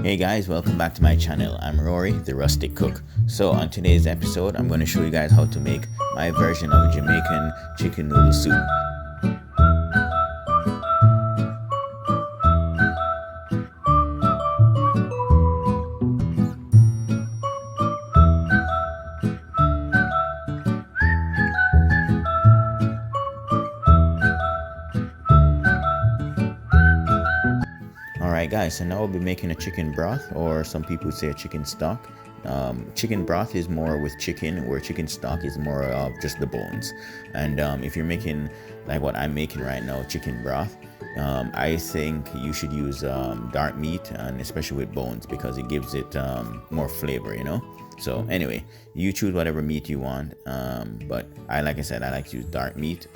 Hey guys, welcome back to my channel. I'm Rory, the Rustic Cook. So on today's episode, I'm going to show you guys how to make my version of Jamaican chicken noodle soup. Alright guys, so now we'll be making a chicken broth, or some people say a chicken stock. Chicken broth is more with chicken, where chicken stock is more of just the bones. And if you're making like what I'm making right now, chicken broth, I think you should use dark meat, and especially with bones, because it gives it more flavor, you know. So anyway, you choose whatever meat you want, but like I said, I like to use dark meat.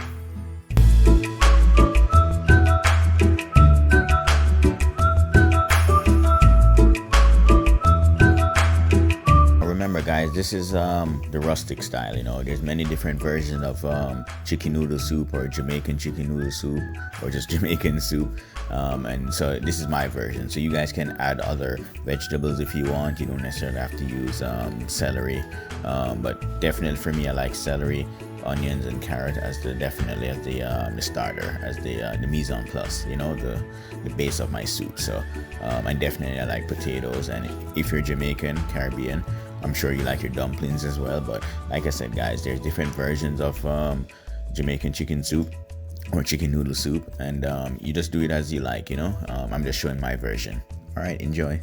Remember guys, this is the rustic style. You know, there's many different versions of chicken noodle soup, or Jamaican chicken noodle soup, or just Jamaican soup, and so this is my version. So you guys can add other vegetables if you want. You don't necessarily have to use celery, but definitely for me, I like celery, onions, and carrot as the starter, as the mise en place, you know, the base of my soup. So and definitely I like potatoes, and if you're Jamaican, Caribbean, I'm sure you like your dumplings as well. But like I said guys, there's different versions of Jamaican chicken soup or chicken noodle soup, and you just do it as you like, you know. I'm just showing my version. All right, enjoy.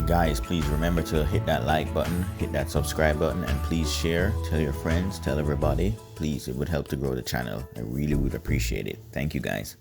Guys, please remember to hit that like button, hit that subscribe button, and please share, tell your friends, tell everybody. Please, it would help to grow the channel. I really would appreciate it. Thank you guys.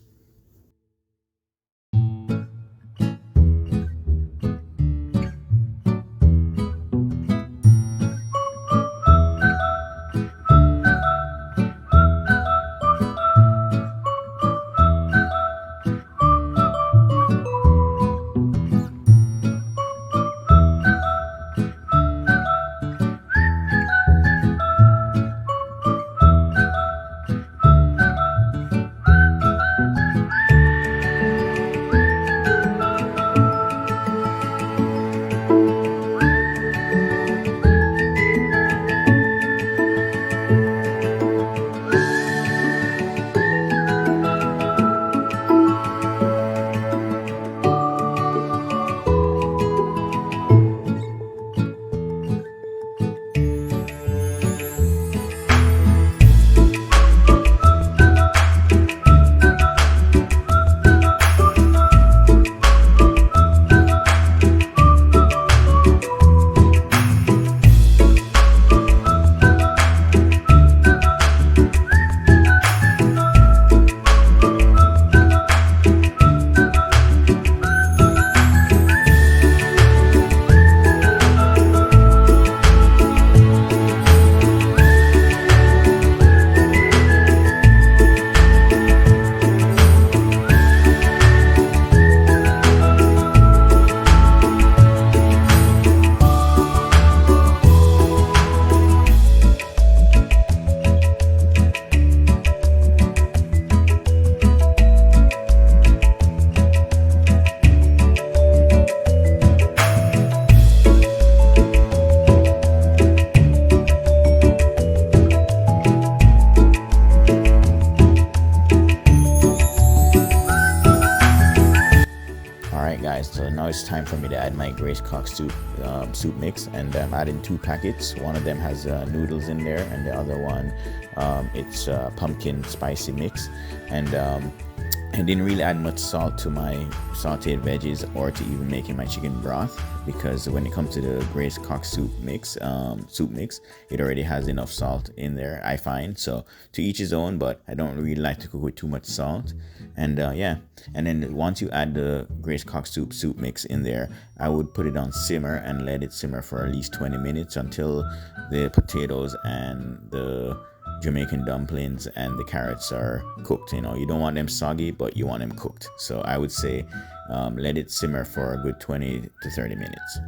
So now it's time for me to add my Grace Cock soup mix, and I'm adding 2 packets. One of them has noodles in there, and the other one it's pumpkin spicy mix. And I didn't really add much salt to my sauteed veggies or to even making my chicken broth, because when it comes to the braised cock soup mix, it already has enough salt in there, I find. So to each his own, but I don't really like to cook with too much salt. And yeah, and then once you add the braised cock soup mix in there, I would put it on simmer and let it simmer for at least 20 minutes until the potatoes and the Jamaican dumplings and the carrots are cooked. You know, you don't want them soggy, but you want them cooked. So I would say let it simmer for a good 20 to 30 minutes.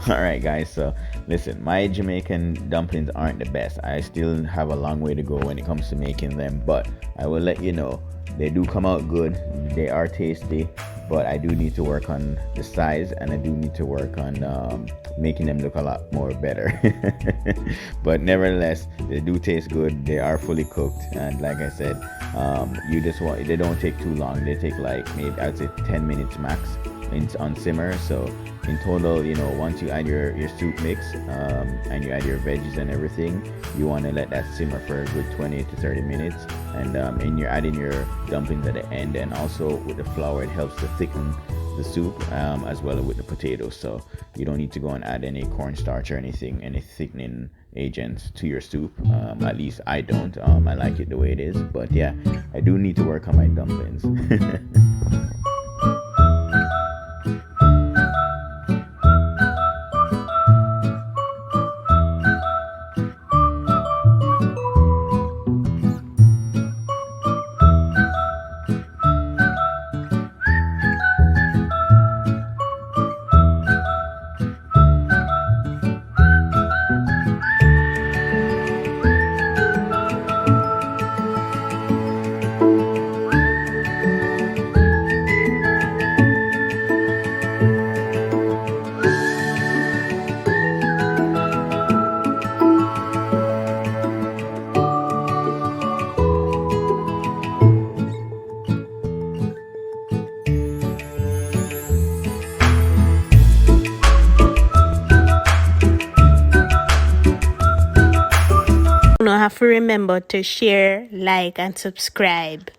Alright guys, so listen, my Jamaican dumplings aren't the best. I still have a long way to go when it comes to making them, but I will let you know, they do come out good, they are tasty, but I do need to work on the size, and I do need to work on making them look a lot more better. But nevertheless, they do taste good, they are fully cooked, and like I said, they don't take too long. They take like maybe I'd say 10 minutes max on simmer. So in total, you know, once you add your soup mix and you add your veggies and everything, you want to let that simmer for a good 20 to 30 minutes, and you're adding your dumplings at the end, and also with the flour it helps to thicken the soup, as well as with the potatoes. So you don't need to go and add any cornstarch or anything, any thickening agents to your soup. At least I don't. I like it the way it is, but yeah, I do need to work on my dumplings. You have to remember to share, like, and subscribe.